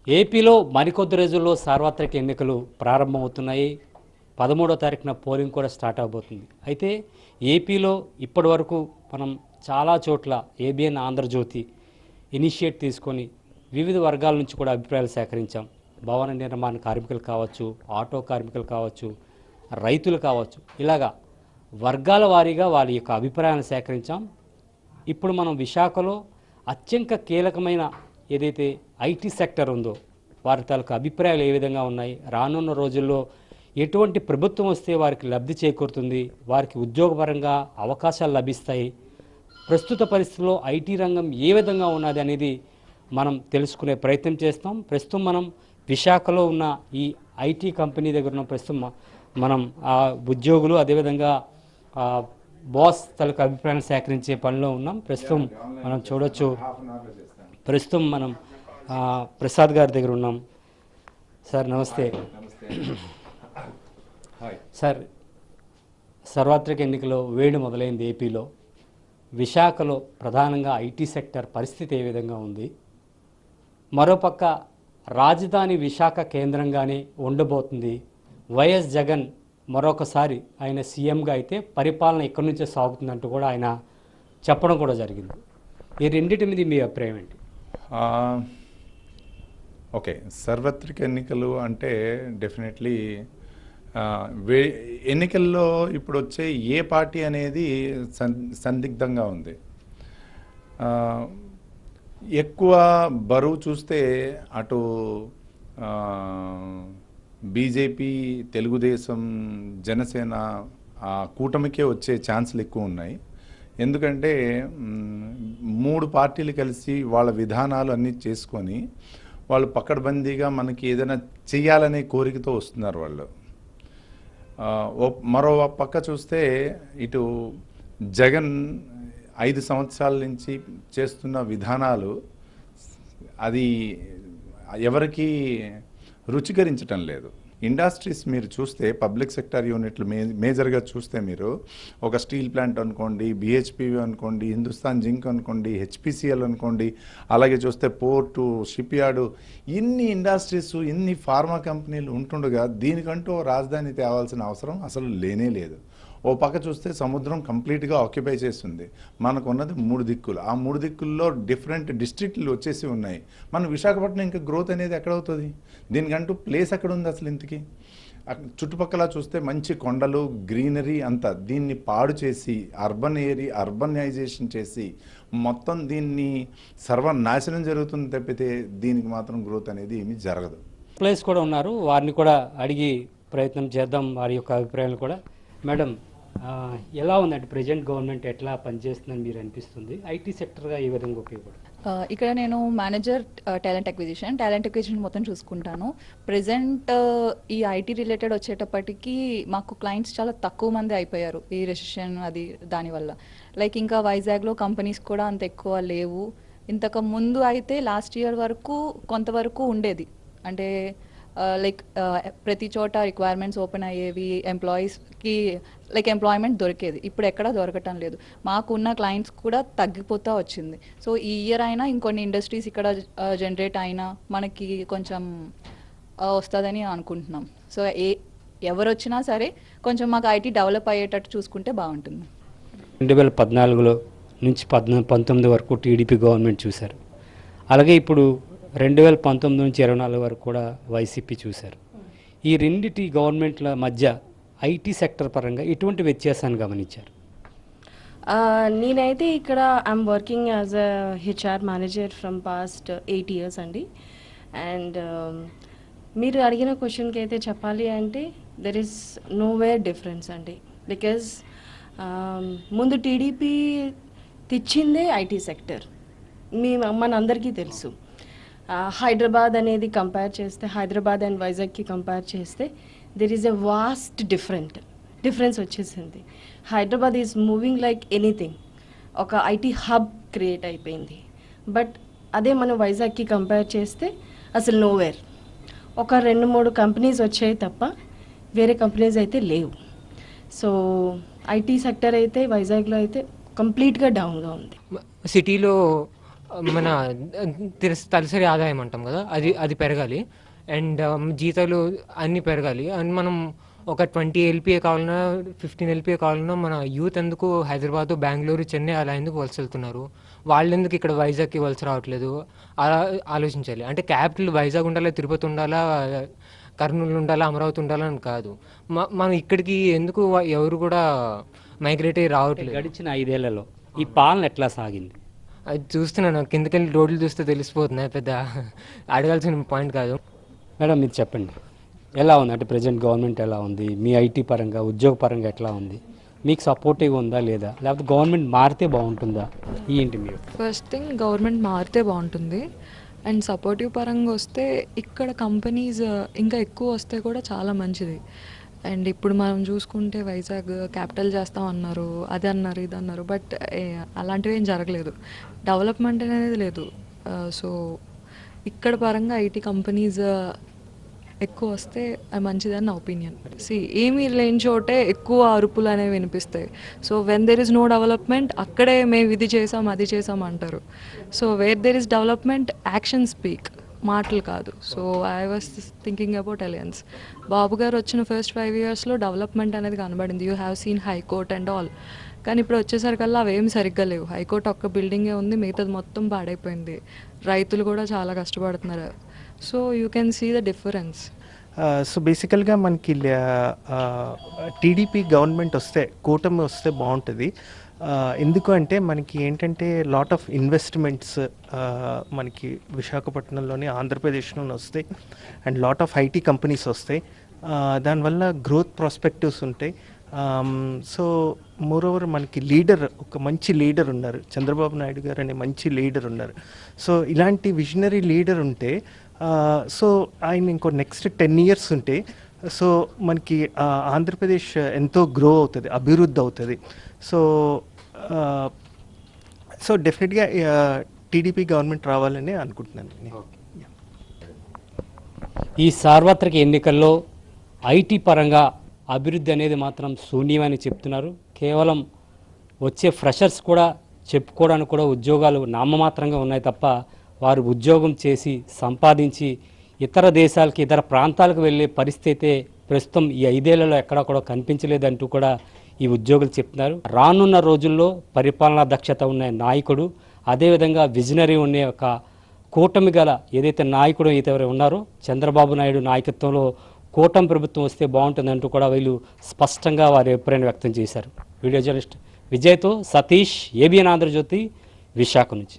ఏపీలో మరికొద్ది రోజుల్లో సార్వత్రిక ఎన్నికలు ప్రారంభమవుతున్నాయి. 13వ తారీఖున పోలింగ్ కూడా స్టార్ట్ అవబోతుంది. అయితే ఏపీలో ఇప్పటి వరకు మనం చాలా చోట్ల ఏబిఎన్ ఆంధ్రజ్యోతి ఇనిషియేట్ తీసుకొని వివిధ వర్గాల నుంచి కూడా అభిప్రాయాలు సేకరించాం. భవన నిర్మాణ కార్మికులు కావచ్చు, ఆటో కార్మికులు కావచ్చు, రైతులు కావచ్చు, ఇలాగా వర్గాల వారీగా వాళ్ళ యొక్క అభిప్రాయాలను సేకరించాం. ఇప్పుడు మనం విశాఖలో అత్యంత కీలకమైన ఏదైతే ఐటీ సెక్టర్ ఉందో వారి తాలూకు అభిప్రాయాలు ఏ విధంగా ఉన్నాయి, రానున్న రోజుల్లో ఎటువంటి ప్రభుత్వం వస్తే వారికి లబ్ధి చేకూరుతుంది, వారికి ఉద్యోగపరంగా అవకాశాలు లభిస్తాయి, ప్రస్తుత పరిస్థితుల్లో ఐటీ రంగం ఏ విధంగా ఉన్నది అనేది మనం తెలుసుకునే ప్రయత్నం చేస్తాం. ప్రస్తుతం మనం విశాఖలో ఉన్న ఈ ఐటీ కంపెనీ దగ్గర ఉన్న ప్రస్తుతం మనం ఉద్యోగులు అదేవిధంగా బాస్ తాలూకు అభిప్రాయాన్ని సేకరించే పనిలో ఉన్నాం. ప్రస్తుతం మనం చూడొచ్చు, ప్రస్తుతం మనం ప్రసాద్ గారి దగ్గర ఉన్నాం. సార్ నమస్తే. సార్, సార్వత్రిక ఎన్నికలో వేడి మొదలైంది ఏపీలో. విశాఖలో ప్రధానంగా ఐటీ సెక్టర్ పరిస్థితి ఏ విధంగా ఉంది? మరోపక్క రాజధాని విశాఖ కేంద్రంగానే ఉండబోతుంది. వైఎస్ జగన్ మరొకసారి ఆయన సీఎంగా అయితే పరిపాలన ఇక్కడి నుంచే సాగుతుందంటూ కూడా ఆయన చెప్పడం కూడా జరిగింది. ఈ రెండింటి మీద మీ అభిప్రాయం ఏంటి? ఓకే, సార్వత్రిక ఎన్నికలు అంటే డెఫినెట్లీ ఎన్నికల్లో ఇప్పుడు వచ్చే ఏ పార్టీ అనేది సందిగ్ధంగా ఉంది. ఎక్కువ బరువు చూస్తే అటు బీజేపీ, తెలుగుదేశం, జనసేన ఆ కూటమికే వచ్చే ఛాన్సులు ఎక్కువ ఉన్నాయి. ఎందుకంటే 3 పార్టీలు కలిసి వాళ్ళ విధానాలు అన్నీ చేసుకొని వాళ్ళు పకడ్బందీగా మనకి ఏదైనా చెయ్యాలనే కోరికతో వస్తున్నారు వాళ్ళు. మరో పక్క చూస్తే ఇటు జగన్ 5 సంవత్సరాల నుంచి చేస్తున్న విధానాలు అది ఎవరికి రుచికరించటం లేదు. ఇండస్ట్రీస్ మీరు చూస్తే పబ్లిక్ సెక్టర్ యూనిట్లు మేజర్గా చూస్తే మీరు ఒక స్టీల్ ప్లాంట్ అనుకోండి, బిహెచ్పివి అనుకోండి, హిందుస్థాన్ జింక్ అనుకోండి, హెచ్పిసిఎల్ అనుకోండి, అలాగే చూస్తే పోర్టు, షిప్ యార్డు, ఇన్ని ఇండస్ట్రీస్, ఇన్ని ఫార్మా కంపెనీలు ఉంటుండగా దీనికంటూ రాజధాని తేవాల్సిన అవసరం అసలు లేనే లేదు. ఓ పక్క చూస్తే సముద్రం కంప్లీట్గా ఆక్యుపై చేస్తుంది. మనకు ఉన్నది 3 దిక్కులు. ఆ 3 దిక్కుల్లో డిఫరెంట్ డిస్ట్రిక్ట్లు వచ్చేసి ఉన్నాయి. మన విశాఖపట్నం ఇంకా గ్రోత్ అనేది ఎక్కడవుతుంది? దీనికంటూ ప్లేస్ ఎక్కడ ఉంది అసలు ఇంతకీ? చుట్టుపక్కల చూస్తే మంచి కొండలు, గ్రీనరీ అంతా దీన్ని పాడు చేసి అర్బనైజేషన్ చేసి మొత్తం దీన్ని సర్వనాశనం జరుగుతుంది తప్పితే దీనికి మాత్రం గ్రోత్ అనేది ఏమీ జరగదు. ప్లేస్ కూడా ఉన్నారు, వారిని కూడా అడిగి ప్రయత్నం చేద్దాం, వారి యొక్క అభిప్రాయాలు కూడా. మేడం, ఎలా ఉందంటే ప్రజెంట్ గవర్నమెంట్ ఎట్లా పనిచేస్తుందని మీరు అనిపిస్తుంది? ఐటీ సెక్టర్గా ఏ విధంగా ఉపయోగపడుతుంది? ఇక్కడ నేను మేనేజర్ టాలెంట్ అక్విజిషన్ మొత్తం చూసుకుంటాను. ప్రజెంట్ ఈ ఐటీ రిలేటెడ్ వచ్చేటప్పటికి మాకు క్లయింట్స్ చాలా తక్కువ మంది అయిపోయారు ఈ రెసిషన్ అది దానివల్ల. లైక్ ఇంకా వైజాగ్లో కంపెనీస్ కూడా అంత ఎక్కువ లేవు. ఇంతకు ముందు అయితే లాస్ట్ ఇయర్ వరకు కొంతవరకు ఉండేది, అంటే లైక్ ప్రతి చోట రిక్వైర్మెంట్స్ ఓపెన్ అయ్యేవి, ఎంప్లాయీస్కి లైక్ ఎంప్లాయ్మెంట్ దొరికేది. ఇప్పుడు ఎక్కడా దొరకటం లేదు. మాకున్న క్లయింట్స్ కూడా తగ్గిపోతూ వచ్చింది. సో ఈ ఇయర్ అయినా ఇంకొన్ని ఇండస్ట్రీస్ ఇక్కడ జనరేట్ అయినా మనకి కొంచెం వస్తుందని అనుకుంటున్నాం. సో ఎవరు వచ్చినా సరే కొంచెం మాకు ఐటీ డెవలప్ అయ్యేటట్టు చూసుకుంటే బాగుంటుంది. 2014 నుంచి 19 వరకు టీడీపీ గవర్నమెంట్ చూశారు. అలాగే ఇప్పుడు 2019 నుంచి 24 వరకు కూడా వైసీపీ చూశారు. ఈ రెండిటి గవర్నమెంట్ల మధ్య ఐటీ సెక్టర్ పరంగా ఎటువంటి వ్యత్యాసాన్ని గమనించారు? నేనైతే ఇక్కడ I'm working as a HR manager from past 8 years అండి. అండ్ మీరు అడిగిన క్వశ్చన్కి అయితే చెప్పాలి అంటే there is nowhere difference అండి. బికాజ్ ముందు టీడీపీ తెచ్చిందే ఐటీ సెక్టర్, మనందరికీ తెలుసు. హైదరాబాద్ అనేది కంపేర్ చేస్తే, హైదరాబాద్ అండ్ వైజాగ్కి కంపేర్ చేస్తే there is a vast difference వచ్చేసింది. Hyderabad is moving like anything, ఒక ఐటీ హబ్ క్రియేట్ అయిపోయింది. బట్ అదే మనం వైజాగ్కి కంపేర్ చేస్తే అసలు నోవేర్. ఒక 2-3 కంపెనీస్ వచ్చాయి తప్ప వేరే కంపెనీస్ అయితే లేవు. సో ఐటీ సెక్టర్ అయితే వైజాగ్లో అయితే కంప్లీట్గా డౌన్గా ఉంది. సిటీలో మన తలసరి ఆదాయం అంటాం కదా, అది పెరగాలి. అండ్ జీతాలు అన్నీ పెరగాలి. అండ్ మనం ఒక 20 ఎల్పిఏ కావాలన్నా 15 ఎల్పిఏ కావాలన్నా మన యూత్ ఎందుకు హైదరాబాద్, బెంగళూరు, చెన్నై అలా ఎందుకు వలస వెళ్తున్నారు? వాళ్ళు ఎందుకు ఇక్కడ వైజాగ్కి వలస రావట్లేదు? అలా ఆలోచించాలి. అంటే క్యాపిటల్ వైజాగ్ ఉండాలా, తిరుపతి ఉండాలా, కర్నూలు ఉండాలా, అమరావతి ఉండాలా అని కాదు. మనం ఇక్కడికి ఎందుకు ఎవరు కూడా మైగ్రేట్ అయ్యి రావట్లేదు. గడిచిన 5 ఏళ్లలో ఈ పాలన ఎట్లా సాగింది? అది చూస్తున్నాను, కిందకెళ్ళి రోడ్లు చూస్తే తెలిసిపోతున్నాయి. పెద్ద అడగాల్సిన పాయింట్ కాదు. మేడం మీరు చెప్పండి, ఎలా ఉంది అంటే ప్రజెంట్ గవర్నమెంట్ ఎలా ఉంది? మీ ఐటీ పరంగా, ఉద్యోగ పరంగా ఎట్లా ఉంది? మీకు సపోర్టివ్గా ఉందా లేదా, లేకపోతే గవర్నమెంట్ మారితే బాగుంటుందా? ఏంటి మీరు? ఫస్ట్ థింగ్ గవర్నమెంట్ మారితే బాగుంటుంది. అండ్ సపోర్టివ్ పరంగా వస్తే ఇక్కడ కంపెనీస్ ఇంకా ఎక్కువ వస్తే కూడా చాలా మంచిది. అండ్ ఇప్పుడు మనం చూసుకుంటే వైజాగ్ క్యాపిటల్ చేస్తాం అన్నారు, అది అన్నారు, ఇది అన్నారు, బట్ అలాంటివి ఏం జరగలేదు. డెవలప్మెంట్ అనేది లేదు. సో ఇక్కడ పరంగా ఐటీ కంపెనీస్ ఎక్కువ వస్తే అది మంచిదని నా ఒపీనియన్. ఏమీ లేని చోటే ఎక్కువ అరుపులు అనేవి వినిపిస్తాయి. So when there is no development, అక్కడే మేము ఇది చేసాం, అది చేసాం అంటారు. So where there is development, action speak, మాటలు కాదు. So I was thinking about alliance. Babu గారు వచ్చిన ఫస్ట్ 5 yearsలో డెవలప్మెంట్ అనేది కనబడింది. You have seen high court and all. కానీ ఇప్పుడు వచ్చేసరికల్లా అవేమి సరిగ్గా లేవు. హైకోర్టు ఒక్క బిల్డింగే ఉంది, మిగతాది మొత్తం పాడైపోయింది. రైతులు కూడా చాలా కష్టపడుతున్నారు. So you can see the difference. So బేసికల్గా మనకి టీడీపీ గవర్నమెంట్ వస్తే, కూటమి వస్తే బాగుంటుంది. ఎందుకు అంటే మనకి ఏంటంటే లాట్ ఆఫ్ ఇన్వెస్ట్మెంట్స్ మనకి విశాఖపట్నంలోని, ఆంధ్రప్రదేశ్లోనే వస్తాయి. And lot of IT companies వస్తాయి. దానివల్ల గ్రోత్ ప్రాస్పెక్టివ్స్ ఉంటాయి. సో మోరోవర్ మనకి లీడర్, ఒక మంచి లీడర్ ఉన్నారు, చంద్రబాబు నాయుడు గారు అనే మంచి లీడర్ ఉన్నారు. సో ఇలాంటి విజనరీ లీడర్ ఉంటే, సో ఆయన ఇంకో నెక్స్ట్ 10 years ఉంటే, సో మనకి ఆంధ్రప్రదేశ్ ఎంతో గ్రో అవుతుంది, అభివృద్ధి అవుతుంది. సో సో డెఫినెట్గా టీడీపీ గవర్నమెంట్ రావాలని అనుకుంటున్నాను. ఈ సార్వత్రిక ఎన్నికల్లో ఐటీ పరంగా అభివృద్ధి అనేది మాత్రం శూన్యమని చెప్తున్నారు. కేవలం వచ్చే ఫ్రెషర్స్ కూడా చెప్పుకోవడానికి కూడా ఉద్యోగాలు నామమాత్రంగా ఉన్నాయి తప్ప, వారు ఉద్యోగం చేసి సంపాదించి ఇతర దేశాలకి, ఇతర ప్రాంతాలకు వెళ్ళే పరిస్థితి ప్రస్తుతం ఈ 5 ఏళ్లలో ఎక్కడా కూడా కనిపించలేదంటూ కూడా ఈ ఉద్యోగులు చెప్తున్నారు. రానున్న రోజుల్లో పరిపాలనా దక్షత ఉన్న నాయకుడు, అదేవిధంగా విజనరీ ఉండే ఒక కూటమి గల ఏదైతే నాయకుడు అయితే ఎవరు ఉన్నారో చంద్రబాబు నాయుడు నాయకత్వంలో కూటమి ప్రభుత్వం వస్తే బాగుంటుందంటూ కూడా వీళ్ళు స్పష్టంగా వారి అభిప్రాయాన్ని వ్యక్తం చేశారు. వీడియో జర్నలిస్ట్ విజయ్తో సతీష్, ఏబిఎన్ ఆంధ్రజ్యోతి, విశాఖ నుంచి.